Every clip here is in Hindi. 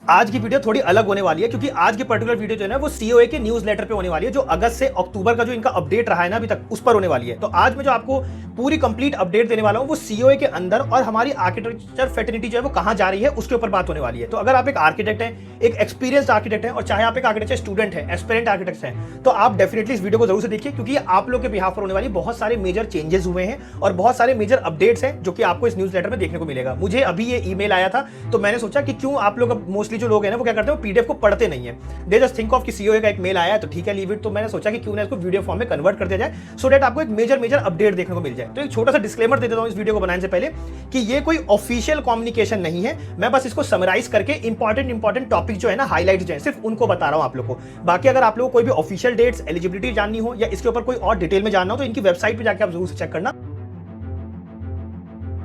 आज की वीडियो थोड़ी अलग होने वाली है क्योंकि आज की पर्टिकुलर वीडियो जो है ना वो सीओए के न्यूज लेटर पे होने वाली है, जो अगस्त से अक्टूबर का जो इनका अपडेट रहा है ना अभी तक, उस पर होने वाली है। तो आज मैं जो आपको पूरी कंप्लीट अपडेट देने वाला हूं वो सीओए के अंदर और हमारी आर्किटेक्चर फेटर्निटी जो है वो कहां जा रही है उसके ऊपर बात होने वाली है। तो अगर आप एक आर्किटेक्ट हैं, एक एक्सपीरियंस्ड आर्किटेक्ट हैं और चाहे आप एक आर्किटेक्चर स्टूडेंट हैं, एस्पिरेंट आर्किटेक्ट हैं, तो आप डेफिनेटली इस वीडियो को जरूर से देखिए क्योंकि आप लोग के बिहाफ पर होने वाली बहुत सारे मेजर चेंजेस हुए हैं और बहुत सारे मेजर अपडेट्स हैं जो कि आपको इस न्यूज लेटर में देखने को मिलेगा। मुझे अभी ये ईमेल आया था तो मैंने सोचा कि क्यों आप लोग मोस्टली जो लोग हैं ना वो क्या करते हैं, पीडीएफ को पढ़ते नहीं है। दे जस्ट थिंक ऑफ कि सीओए का एक मेल आया है तो ठीक है, लीव इट। तो मैंने सोचा कि क्यों ना इसको वीडियो फॉर्म में कन्वर्ट कर दिया जाए सो दैट आपको एक मेजर अपडेट देखने को मिल जाए। तो एक छोटा सा डिस्क्लेमर दे देता हूं इस वीडियो को बनाने से पहले कि ये कोई ऑफिशियल कम्युनिकेशन नहीं है, मैं बस इसको समराइज करके इंपॉर्टेंट टॉपिक जो है ना, हाईलाइट जो है, सिर्फ उनको बता रहा हूं आप लोग को। बाकी अगर आप लोगों को कोई भी ऑफिशियल डेट्स, एलिजिबिलिटी जाननी हो या इसके ऊपर कोई और डिटेल में जानना हो तो इनकी वेबसाइट पे जाकर आप जरूर से चेक करना।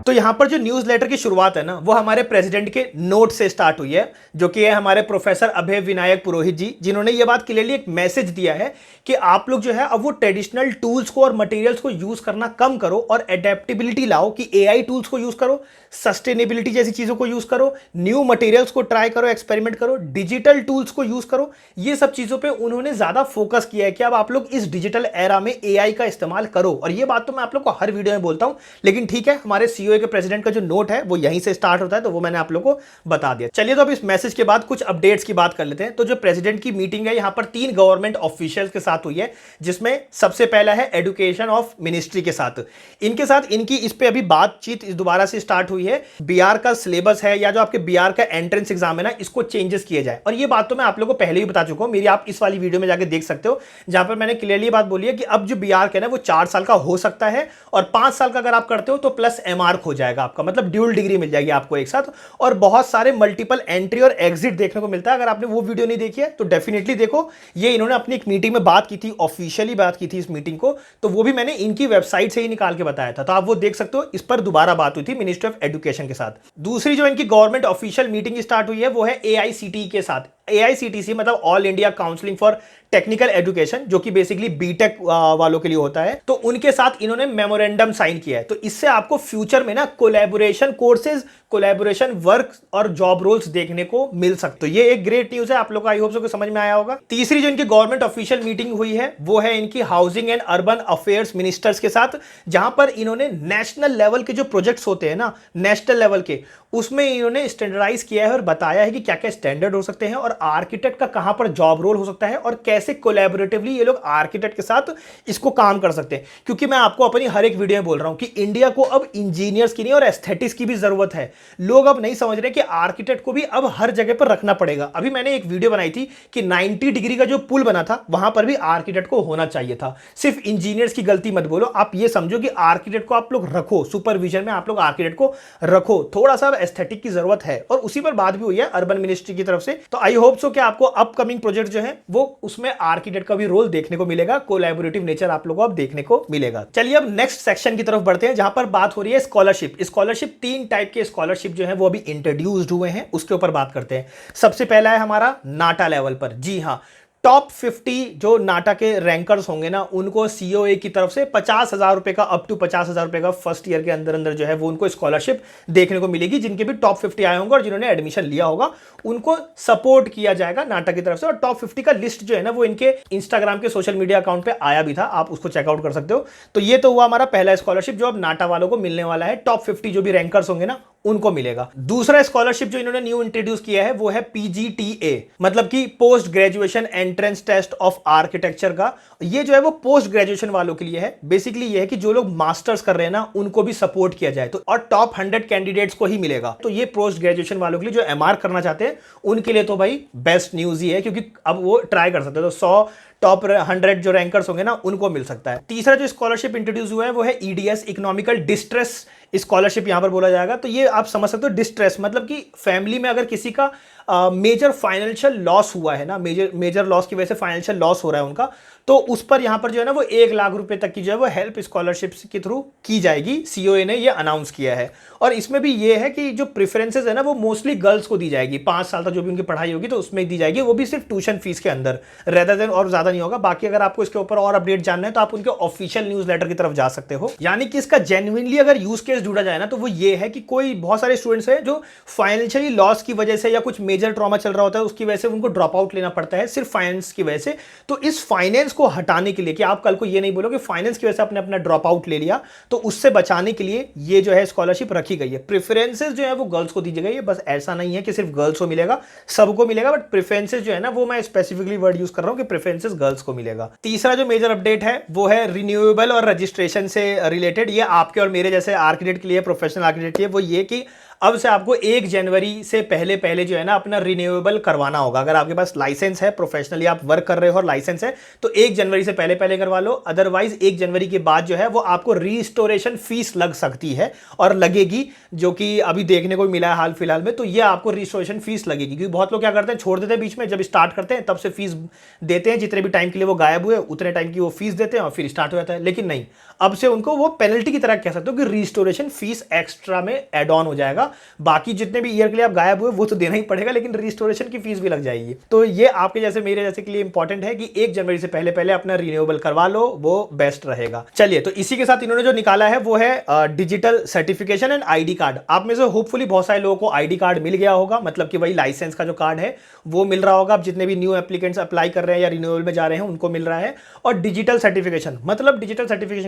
तो यहां पर जो न्यूज लेटर की शुरुआत है ना वो हमारे प्रेसिडेंट के नोट से स्टार्ट हुई है, जो कि है हमारे प्रोफेसर अभय विनायक पुरोहित जी, जिन्होंने ये बात क्लियरली एक मैसेज दिया है कि आप लोग जो है अब वो ट्रेडिशनल टूल्स को और मटेरियल्स को यूज करना कम करो और एडेप्टेबिलिटी लाओ, कि एआई टूल्स को यूज करो, सस्टेनेबिलिटी जैसी चीजों को यूज करो, न्यू मटेरियल्स को ट्राई करो, एक्सपेरिमेंट करो, डिजिटल टूल्स को यूज करो। ये सब चीजों पे उन्होंने ज्यादा फोकस किया है कि अब आप लोग इस डिजिटल एरा में एआई का इस्तेमाल करो। और ये बात तो मैं आप लोग को हर वीडियो में बोलता हूं, लेकिन ठीक है, हमारे सीओए के प्रेसिडेंट का जो नोट है वो यहीं से स्टार्ट होता है तो वो मैंने आप लोग को बता दिया। चलिए तो अब इस मैसेज के बाद कुछ अपडेट्स की बात कर लेते हैं। तो जो प्रेसिडेंट की मीटिंग है यहां पर 3 गवर्नमेंट ऑफिशियल्स के साथ हुई है, जिसमें सबसे पहला है एजुकेशन ऑफ मिनिस्ट्री के साथ। इनके साथ इनकी इस पे अभी बातचीत दोबारा से स्टार्ट हुई है। बीआर का सिलेबस है या जो आपके बीआर का एंट्रेंस एग्जाम है ना, इसको चेंजेस किए जाए। और ये बात तो मैं आप लोगों को पहले ही बता चुका हूं, मेरी आप इस वाली वीडियो में जाकर देख सकते हो, जहां पर मैंने क्लियरली बात बोली है कि अब जो बीआर का है ना वो 4 साल का हो सकता है और 5 साल का अगर आप करते हो तो प्लस एमआर हो जाएगा आपका, मतलब ड्यूल डिग्री मिल जाएगी आपको एक साथ। और बहुत सारे मल्टीपल एंट्री और एग्जिट देखने को मिलता है। अगर आपने वो वीडियो नहीं देखी है तो डेफिनेटली देखो, ये इन्होंने अपनी एक मीटिंग में बात की थी, ऑफिशियली बात की थी इस मीटिंग को, तो वो भी मैंने इनकी वेबसाइट से ही निकाल के बताया था, तो आप वो देख सकते हो। इस पर दोबारा बात हुई थी मिनिस्ट्री ऑफ एजुकेशन के साथ। दूसरी जो इनकी गवर्नमेंट ऑफिशियल मीटिंग स्टार्ट हुई है वो है एआईसीटीई के साथ। एआईसीटीसी मतलब all India counselling for technical education, जो कि बेसिकली बीटेक वालों के लिए होता है। तो उनके साथ इन्होंने मेमोरेंडम साइन किया है। तो इससे आपको फ्यूचर में ना कोलैबोरेशन कोर्सेज, कोलैबोरेशन वर्क और जॉब रोल्स देखने को मिल सकते। तो ये एक ग्रेट न्यूज है, आप लोग को आई होप सो समझ में आया होगा। तीसरी जो इनकी गवर्नमेंट ऑफिशियल मीटिंग हुई है वो है इनकी housing and urban affairs ministers के साथ, जहां पर इन्होंने नेशनल लेवल के जो प्रोजेक्ट्स होते हैं ना, नेशनल लेवल के, उसमें इन्होंने स्टैंडर्डाइज किया है और बताया है कि क्या क्या स्टैंडर्ड हो सकते हैं और आर्किटेक्ट का कहां पर जॉब रोल हो सकता है और कैसे कोलैबोरेटिवली ये लोग आर्किटेक्ट के साथ इसको काम कर सकते हैं। क्योंकि मैं आपको अपनी हर एक वीडियो में बोल रहा हूं कि इंडिया को अब इंजीनियर्स की नहीं और एस्थेटिक्स की भी जरूरत है। लोग अब नहीं समझ रहे कि आर्किटेक्ट को भी अब हर जगह पर रखना पड़ेगा। अभी मैंने एक वीडियो बनाई थी कि 90 डिग्री का जो पुल बना था वहां पर भी आर्किटेक्ट को होना चाहिए था। सिर्फ इंजीनियर्स की गलती मत बोलो, आप ये समझो कि आर्किटेक्ट को आप लोग रखो, सुपरविजन में आप लोग आर्किटेक्ट को रखो। थोड़ा सा एस्थेटिक की जरूरत है और उसी पर बात भी हुई है अर्बन मिनिस्ट्री की तरफ से। तो आई होप सो कि आपको अपकमिंग प्रोजेक्ट जो है वो उसमें आर्किटेक्ट का भी रोल देखने को मिलेगा, कोलैबोरेटिव नेचर आप लोगों को अब देखने को मिलेगा। चलिए अब नेक्स्ट सेक्शन की तरफ बढ़ते हैं, जहां पर बात हो रही है स्कॉलरशिप। स्कॉलरशिप 3 टाइप के स्कॉलरशिप जो है वो अभी इंट्रोड्यूस्ड हुए हैं, उसके ऊपर बात करते हैं। सबसे पहला है हमारा नाटा लेवल पर। जी हां, टॉप 50 जो नाटा के रैंकर्स होंगे ना, उनको सीओए की तरफ से 50,000 रुपए का, अप टू 50,000 रुपए का फर्स्ट ईयर के अंदर अंदर जो है वो उनको स्कॉलरशिप देखने को मिलेगी। जिनके भी टॉप 50 आए होंगे और जिन्होंने एडमिशन लिया होगा उनको सपोर्ट किया जाएगा नाटा की तरफ से। और टॉप 50 का लिस्ट जो है ना वो इनके इंस्टाग्राम के सोशल मीडिया अकाउंट पे आया भी था, आप उसको चेकआउट कर सकते हो। तो ये तो हुआ हमारा पहला स्कॉलरशिप जो अब नाटा वालों को मिलने वाला है। टॉप 50 जो भी रैंकर्स होंगे ना उनको मिलेगा। दूसरा स्कॉलरशिप जो इन्होंने न्यू इंट्रोड्यूस किया है वो है पीजीटीए, मतलब कि post graduation entrance test of architecture का। ये जो है वो पोस्ट ग्रेजुएशन वालों के लिए है। बेसिकली ये है कि जो लोग मास्टर्स कर रहे हैं ना उनको भी सपोर्ट किया जाए, तो और टॉप 100 कैंडिडेट्स को ही मिलेगा। तो ये पोस्ट ग्रेजुएशन वालों के लिए जो एमआर करना चाहते हैं उनके लिए तो भाई बेस्ट न्यूज ही है, क्योंकि अब वो ट्राई कर सकते हैं। तो 100 टॉप 100 जो रैंकर्स होंगे ना उनको मिल सकता है। तीसरा जो स्कॉलरशिप इंट्रोड्यूस हुआ है वो है ईडीएस, इकोनॉमिकल डिस्ट्रेस स्कॉलरशिप यहां पर बोला जाएगा। तो ये आप समझ सकते हो, डिस्ट्रेस मतलब कि फैमिली में अगर किसी का मेजर फाइनेंशियल लॉस हुआ है ना, मेजर लॉस की वजह से फाइनेंशियल लॉस हो रहा है उनका, तो उस पर यहां पर जो है ना वो 1 लाख रुपए तक की जो है वो हेल्प स्कॉलरशिप के थ्रू की जाएगी। सीओए ने ये अनाउंस किया है। और इसमें भी ये है कि जो प्रेफरेंसेस है ना वो मोस्टली गर्ल्स को दी जाएगी। 5 साल तक जो भी उनकी पढ़ाई होगी तो उसमें दी जाएगी, वो भी सिर्फ ट्यूशन फीस के अंदर, रेदर देन, और ज्यादा नहीं होगा। बाकी अगर आपको इसके ऊपर और अपडेट जानना है तो आप उनके ऑफिशियल न्यूज लेटर की तरफ जा सकते हो। यानी कि इसका जेन्युइनली अगर यूज केस ढूंढा जाए ना तो वो ये है कि कोई बहुत सारे स्टूडेंट्स हैं जो फाइनेंशियली लॉस की वजह से या कुछ मेजर ट्रॉमा चल रहा होता है उसकी वजह से उनको ड्रॉप आउट लेना पड़ता है सिर्फ फाइनेंस की वजह से। तो इस फाइनेंस को हटाने के लिए कि आप कल को ये नहीं बोलो कि फाइनेंस की वजह से आपने अपना ड्रॉप आउट ले लिया, तो उससे बचाने के लिए ये जो है स्कॉलरशिप रखी गई है। प्रेफरेंसेस जो है वो गर्ल्स को दी गई है, बस ऐसा नहीं है कि सिर्फ गर्ल्स को मिलेगा, सबको मिलेगा, बट प्रेफरेंसेस जो है ना वो मैं स्पेसिफिकली वर्ड यूज कर रहा हूं कि प्रेफरेंसेस गर्ल्स को मिलेगा। तीसरा जो मेजर अपडेट है वो है रिन्यूएबल और रजिस्ट्रेशन से रिलेटेड। ये आपके और मेरे जैसे आर्किटेक्ट के लिए, प्रोफेशनल आर्किटेक्ट के लिए, वो ये कि अब से आपको 1 जनवरी से पहले पहले जो है ना अपना रिन्यूएबल करवाना होगा। अगर आपके पास लाइसेंस है, प्रोफेशनली आप वर्क कर रहे हो और लाइसेंस है, तो 1 जनवरी से पहले पहले करवा लो। अदरवाइज 1 जनवरी के बाद जो है वो आपको रिस्टोरेशन फीस लग सकती है और लगेगी, जो कि अभी देखने को मिला है हाल फिलहाल में। तो ये आपको रिस्टोरेशन फीस लगेगी, क्योंकि बहुत लोग क्या करते हैं, छोड़ देते हैं बीच में, जब स्टार्ट करते हैं तब से फीस देते हैं, जितने भी टाइम के लिए वो गायब हुए उतने टाइम की वो फीस देते हैं और फिर स्टार्ट हो जाता है। लेकिन नहीं, अब से उनको वो पेनल्टी की तरह कह सकते हो कि रिस्टोरेशन फीस एक्स्ट्रा में एड ऑन हो जाएगा। बाकी जितने भी ईयर के लिए आप गायब हुए वो तो देना ही पड़ेगा, लेकिन रिस्टोरेशन की फीस भी लग जाएगी। तो ये आपके जैसे मेरे जैसे के लिए इंपॉर्टेंट है कि 1 जनवरी से पहले पहले अपना रिन्यूएबल करवा लो, वो बेस्ट रहेगा। चलिए, तो इसी के साथ इन्होंने जो निकाला है वो है digital certification and ID card. आप में से होपफुली बहुत सारे लोगों को आईडी कार्ड मिल गया होगा, मतलब कि वही लाइसेंस का जो कार्ड है वो मिल रहा होगा। अब जितने भी न्यू एप्लीकेंट्स अप्लाई कर रहे हैं या रिन्यूअल में जा रहे हैं उनको मिल रहा है। और डिजिटल सर्टिफिकेशन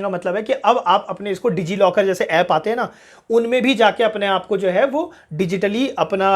का मतलब है कि अब आप अपने इसको डिजी लॉकर जैसे ऐप आते हैं ना, उनमें भी जाके अपने आप को जो है वो डिजिटली अपना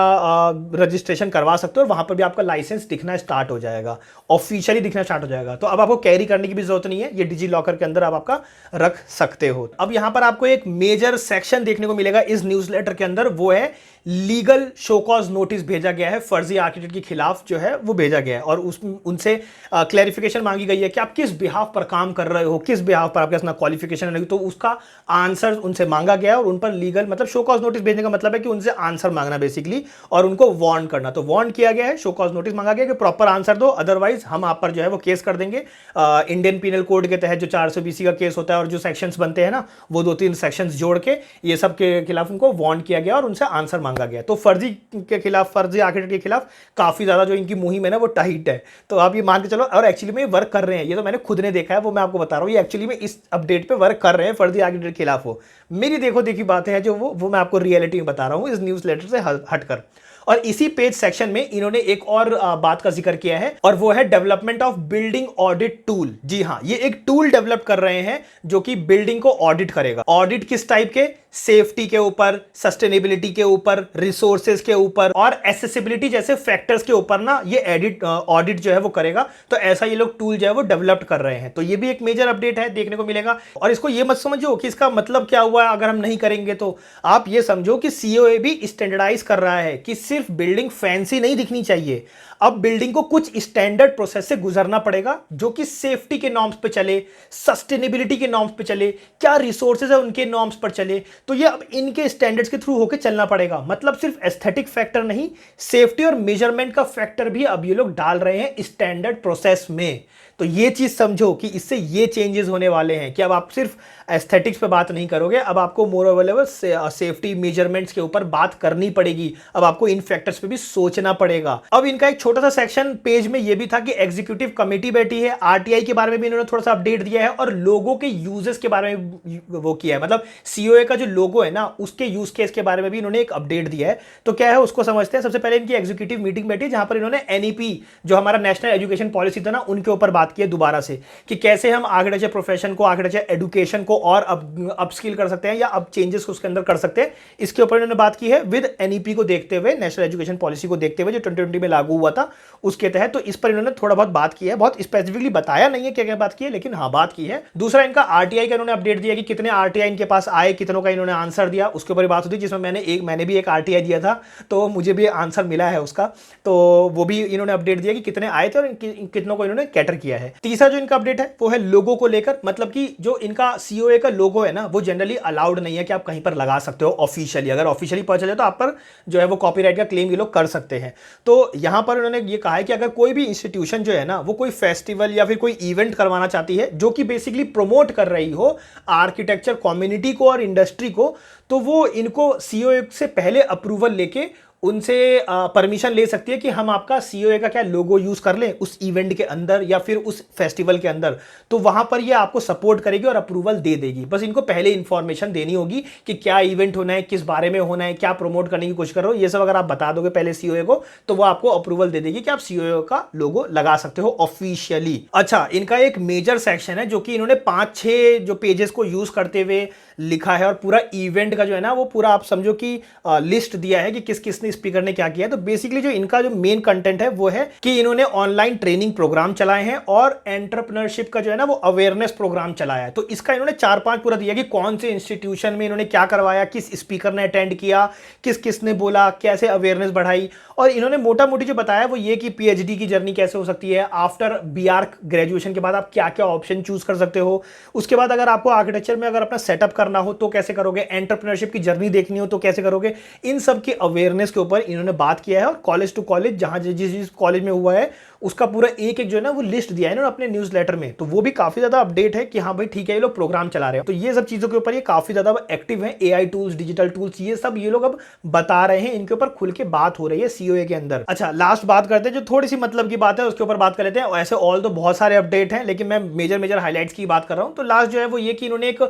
रजिस्ट्रेशन करवा सकते हो, और वहां पर भी आपका लाइसेंस दिखना स्टार्ट हो जाएगा, ऑफिशियली दिखना स्टार्ट हो जाएगा। तो अब आपको कैरी करने की भी जरूरत नहीं है, ये डिजी लॉकर के अंदर आप आपका रख सकते हो। अब यहां पर आपको एक मेजर सेक्शन देखने को मिलेगा इस न्यूज़लेटर के अंदर, वो है लीगल शो कॉज नोटिस भेजा गया है फर्जी आर्किटेक्ट के खिलाफ जो है वो भेजा गया है, और उनसे क्लैरिफिकेशन मांगी गई है कि आप किस बिहाफ पर काम कर रहे हो, किस बिहाफ पर आपके पास क्वालिफिकेशन है, तो उसका आंसर उनसे मांगा गया है। और उन पर लीगल मतलब शो कॉज नोटिस भेजने का मतलब है कि उनसे आंसर मांगना बेसिकली, और उनको वार्न करना। तो वार्न किया गया है, शो कॉज नोटिस मांगा गया कि प्रॉपर आंसर दो, अदरवाइज हम आप पर जो है वो केस कर देंगे। इंडियन पीनल कोड के तहत जो 420 का केस होता है और जो सेक्शंस बनते हैं ना, वो 2-3 सेक्शंस जोड़ के ये सब के खिलाफ उनको वार्न किया गया और उनसे आंसर मांगा गया। तो फर्जी के खिलाफ, फर्जी आर्किटेक्ट के खिलाफ काफी ज्यादा जो इनकी मुहिम है ना वो टाइट है। तो आप ये मान के चलो, और एक्चुअली में वर्क कर रहे हैं, ये तो मैंने खुद ने देखा है, वो मैं आपको बता रहा हूँ, ये एक्चुअली में इस अपडेट पे वर्क कर रहे हैं फर्जी आर्किटेक्ट के खिलाफ। वो मेरी देखो देखी बातें हैं जो वो मैं आपको रियलिटी में बता रहा हूँ इस न्यूज़ लेटर से हटकर। और इसी पेज सेक्शन में इन्होंने एक और बात का जिक्र किया है, और वो है development of building audit tool. जी हाँ, ये एक टूल डेवलप कर रहे हैं जो कि बिल्डिंग को ऑडिट करेगा। ऑडिट किस टाइप के? सेफ्टी के ऊपर, सस्टेनेबिलिटी के ऊपर, रिसोर्सेज के ऊपर और एसेसिबिलिटी जैसे फैक्टर्स के ऊपर ना ये ऑडिट जो है वो करेगा। तो ऐसा ये लोग टूल जो है वो डेवलप कर रहे हैं। तो ये भी एक मेजर अपडेट है, देखने को मिलेगा। और इसको ये मत समझो कि इसका मतलब क्या हुआ अगर हम नहीं करेंगे, तो आप ये समझो कि सीओए भी स्टैंडर्डाइज कर रहा है कि सिर्फ बिल्डिंग फैंसी नहीं दिखनी चाहिए, अब बिल्डिंग को कुछ स्टैंडर्ड प्रोसेस से गुजरना पड़ेगा जो कि सेफ्टी के नॉर्म्स पे चले, सस्टेनेबिलिटी के नॉर्म्स पे चले, क्या रिसोर्सेज है उनके नॉर्म्स पर चले। तो ये अब इनके स्टैंडर्ड्स के थ्रू होकर चलना पड़ेगा। मतलब सिर्फ एस्थेटिक फैक्टर नहीं, सेफ्टी और मेजरमेंट का फैक्टर भी अब ये लोग डाल रहे हैं स्टैंडर्ड प्रोसेस में। तो ये चीज समझो कि इससे ये चेंजेस होने वाले हैं कि अब आप सिर्फ एस्थेटिक्स पे बात नहीं करोगे, अब आपको मोर ओवर सेफ्टी मेजरमेंट्स के ऊपर बात करनी पड़ेगी। अब आपको इन फैक्टर्स पे भी सोचना पड़ेगा। अब इनका एक छोटा सा सेक्शन पेज में ये भी था कि एग्जीक्यूटिव कमेटी बैठी है, आरटीआई के बारे में भी इन्होंने थोड़ा सा अपडेट दिया है, और लोगों के यूजेस के बारे में वो किया है। मतलब सीओए का जो लोगो है ना, उसके यूज केस के बारे में भी इन्होंने एक अपडेट दिया है। तो क्या है उसको समझते हैं। सबसे पहले इनकी एग्जीक्यूटिव मीटिंग बैठी जहां पर इन्होंने एनईपी जो हमारा नेशनल एजुकेशन पॉलिसी था ना, उनके ऊपर बात की है दोबारा से कि कैसे हम आर्किटेक्चर प्रोफेशन को, आर्किटेक्चर एजुकेशन को और अपस्किल कर सकते हैं या अब चेंजेस उसके अंदर कर सकते हैं। इसके ऊपर इन्होंने बात की है विद एनईपी को देखते हुए, नेशनल एजुकेशन पॉलिसी को देखते हुए जो 2020 में लागू हुआ था उसके तहत। तो इस पर इन्होंने थोड़ा बहुत बात की है, बहुत स्पेसिफिकली बताया नहीं है क्या क्या बात की है, लेकिन हाँ बात की है। दूसरा इनका आरटीआई का इन्होंने अपडेट दिया कि कितने आरटीआई इनके पास आए, कितनों का इन्होंने आंसर दिया, उसके ऊपर बात होती है, जिसमें मैंने भी एक आरटीआई दिया था तो मुझे भी आंसर मिला है उसका। तो वो भी इन्होंने अपडेट दिया कि कितने आए थे और कितनों को इन्होंने कैटर किया है। तीसरा जो इनका अपडेट है वो है लोगो को लेकर। मतलब कि जो इनका सीओए का लोगो है ना, वो जनरली अलाउड नहीं है कि आप कहीं पर लगा सकते हो ऑफिशियली। अगर ऑफिशियली पता चले तो आप पर जो है वो कॉपीराइट का क्लेम ये लोग कर सकते हैं। तो यहां पर उन्होंने ये कहा है कि अगर कोई भी इंस्टीट्यूशन जो है ना वो कोई फेस्टिवल या फिर कोई इवेंट करवाना चाहती है जो कि बेसिकली प्रमोट कर रही हो आर्किटेक्चर कम्युनिटी को और इंडस्ट्री को, तो वो इनको सीओए से पहले अप्रूवल लेके उनसे परमिशन ले सकती है कि हम आपका सीओए का क्या लोगो यूज कर लें उस इवेंट के अंदर या फिर उस फेस्टिवल के अंदर। तो वहां पर ये आपको सपोर्ट करेगी और अप्रूवल दे देगी। बस इनको पहले इंफॉर्मेशन देनी होगी कि क्या इवेंट होना है, किस बारे में होना है, क्या प्रमोट करने की कोशिश कर रहे हो, ये सब अगर आप बता दोगे पहले सीओए को तो वो आपको अप्रूवल दे देगी कि आप सीओए का लोगो लगा सकते हो ऑफिशियली। अच्छा, इनका एक मेजर सेक्शन है जो कि इन्होंने 5-6 जो पेजेस को यूज करते हुए लिखा है और पूरा इवेंट का जो है ना वो पूरा आप समझो कि लिस्ट दिया है कि किस किसने स्पीकर ने क्या किया है। तो बेसिकली जो इनका जो मेन कंटेंट है वो है कि इन्होंने ऑनलाइन ट्रेनिंग प्रोग्राम चलाए हैं और एंटरप्रेन्योरशिप का जो है ना वो अवेयरनेस प्रोग्राम चलाया है। तो इसका इन्होंने 4-5 पूरा दिया कि कौन से इंस्टीट्यूशन में इन्होंने क्या करवाया, किस स्पीकर ने अटेंड किया, किस किसने बोला, कैसे अवेयरनेस बढ़ाई। और इन्होंने मोटा मोटी जो बताया वो ये कि पीएचडी की जर्नी कैसे हो सकती है, आफ्टर बीआर्क ग्रेजुएशन के बाद आप क्या क्या ऑप्शन चूज कर सकते हो, उसके बाद अगर आपको आर्किटेक्चर में अगर अपना सेटअप करना हो तो कैसे करोगे, एंटरप्रेन्योरशिप की जर्नी देखनी हो तो कैसे करोगे। इन सब की अवेयरनेस के ऊपर इन्होंने बात किया है और कॉलेज टू कॉलेज जहां जिस कॉलेज में हुआ है उसका पूरा एक एक जो है ना वो लिस्ट दिया है इन्होंने अपने न्यूज लेटर में। तो वो भी काफी ज्यादा अपडेट है कि हाँ भाई ठीक है ये लोग प्रोग्राम चला रहे हैं। तो ये सब चीजों के ऊपर ये काफी ज्यादा एक्टिव है। एआई टूल्स, डिजिटल टूल्स, ये सब ये लोग अब बता रहे हैं, इनके ऊपर खुल के बात हो रही है सीओए के अंदर। अच्छा, लास्ट बात करते हैं जो थोड़ी सी मतलब की बात है उसके ऊपर बात कर लेते हैं। ऐसे ऑल तो बहुत सारे अपडेट हैं लेकिन मैं मेजर मेजर हाईलाइट्स की बात कर रहा हूं। तो लास्ट जो है वो ये कि इन्होंने एक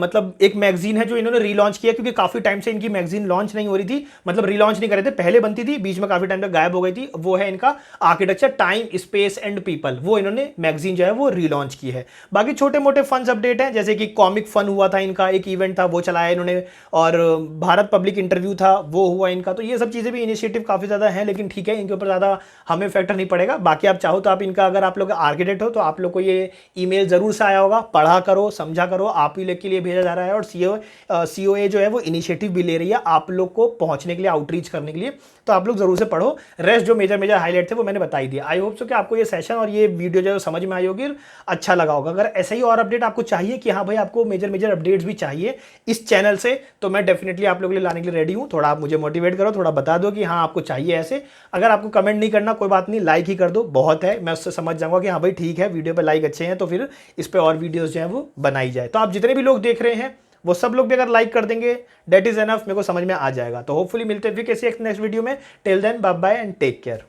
मतलब एक मैगजीन है जो इन्होंने रीलॉन्च किया, क्योंकि काफी टाइम से इनकी मैगजीन लॉन्च नहीं हो रही थी, मतलब रीलॉन्च नहीं कर रहे थे, पहले बनती थी बीच में काफी टाइम तक गायब हो गई थी। वो है इनका architecture, time, space and people, वो इन्होंने मैगजीन जो है वो रीलॉन्च की है। बाकी छोटे मोटे फन्स अपडेट हैं, जैसे कि कॉमिक फन हुआ था इनका, एक इवेंट था वो चलाया इन्होंने, और भारत पब्लिक इंटरव्यू था वो हुआ इनका। तो ये सब चीजें भी इनिशिएटिव काफी ज्यादा है, लेकिन ठीक है इनके ऊपर ज्यादा हमें फैक्टर नहीं पड़ेगा। बाकी आप चाहो तो आप इनका, अगर आप लोग आर्किटेक्ट हो तो आप लोग को ये ईमेल जरूर से आया होगा, पढ़ा करो, समझा करो, आप ही लोग के लिए भेजा जा रहा है। और सीओए जो है वो इनिशिएटिव भी ले रही है आप लोग को पहुंचने के लिए, आउटरीच करने के लिए। तो आप लोग जरूर से पढ़ो। रेस्ट जो मेजर मेजर हाईलाइट थे वो मैंने बता ही दिया। आई होप सो कि आपको ये सेशन और ये वीडियो जो समझ में आई होगी, अच्छा लगा होगा। अगर ऐसा ही और अपडेट आपको चाहिए कि हाँ भाई आपको मेजर मेजर अपडेट्स भी चाहिए इस चैनल से, तो मैं डेफिनेटली आप लोगों के लिए लाने के लिए रेडी हूँ। थोड़ा आप मुझे मोटिवेट करो, थोड़ा बता दो कि हाँ आपको चाहिए ऐसे। अगर आपको कमेंट नहीं करना कोई बात नहीं, लाइक ही कर दो, बहुत है, मैं उससे समझ जाऊंगा कि हाँ भाई ठीक है वीडियो पे लाइक अच्छे हैं, तो फिर इस पे और वीडियोस जो है वो बनाई जाए। तो आप जितने भी लोग देख रहे हैं वो सब लोग भी अगर लाइक कर देंगे दैट इज एनफ, मेरे को समझ में आ जाएगा। तो होपफुली मिलते हैं फिर किसी नेक्स्ट वीडियो में। Till then bye bye and take care.